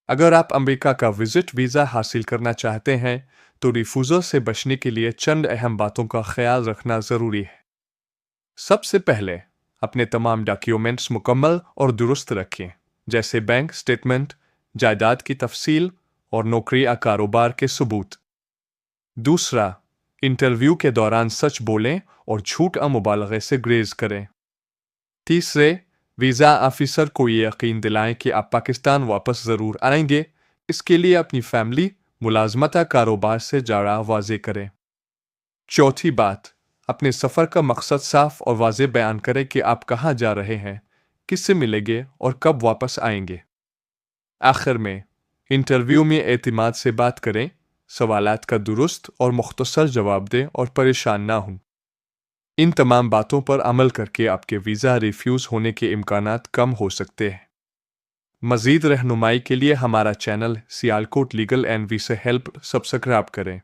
اگر آپ امریکہ کا وزٹ ویزا حاصل کرنا چاہتے ہیں تو ریفیوزل سے بچنے کے لیے چند اہم باتوں کا خیال رکھنا ضروری ہے۔ سب سے پہلے اپنے تمام ڈاکیومنٹس مکمل اور درست رکھیں، جیسے بینک سٹیٹمنٹ، جائیداد کی تفصیل اور نوکری یا کاروبار کے ثبوت۔ دوسرا، انٹرویو کے دوران سچ بولیں اور جھوٹ یا مبالغے سے گریز کریں۔ تیسرے، ویزا آفیسر کو یہ یقین دلائیں کہ آپ پاکستان واپس ضرور آئیں گے۔ اس کے لیے اپنی فیملی، ملازمت یا کاروبار سے جڑا واضح کریں۔ چوتھی بات، اپنے سفر کا مقصد صاف اور واضح بیان کریں کہ آپ کہاں جا رہے ہیں، کس سے ملیں گے اور کب واپس آئیں گے۔ آخر میں، انٹرویو میں اعتماد سے بات کریں، سوالات کا درست اور مختصر جواب دیں اور پریشان نہ ہوں۔ ان تمام باتوں پر عمل کر کے آپ کے ویزا ریفیوز ہونے کے امکانات کم ہو سکتے ہیں۔ مزید رہنمائی کے لیے ہمارا channel Sialkot legal and visa help subscribe کریں۔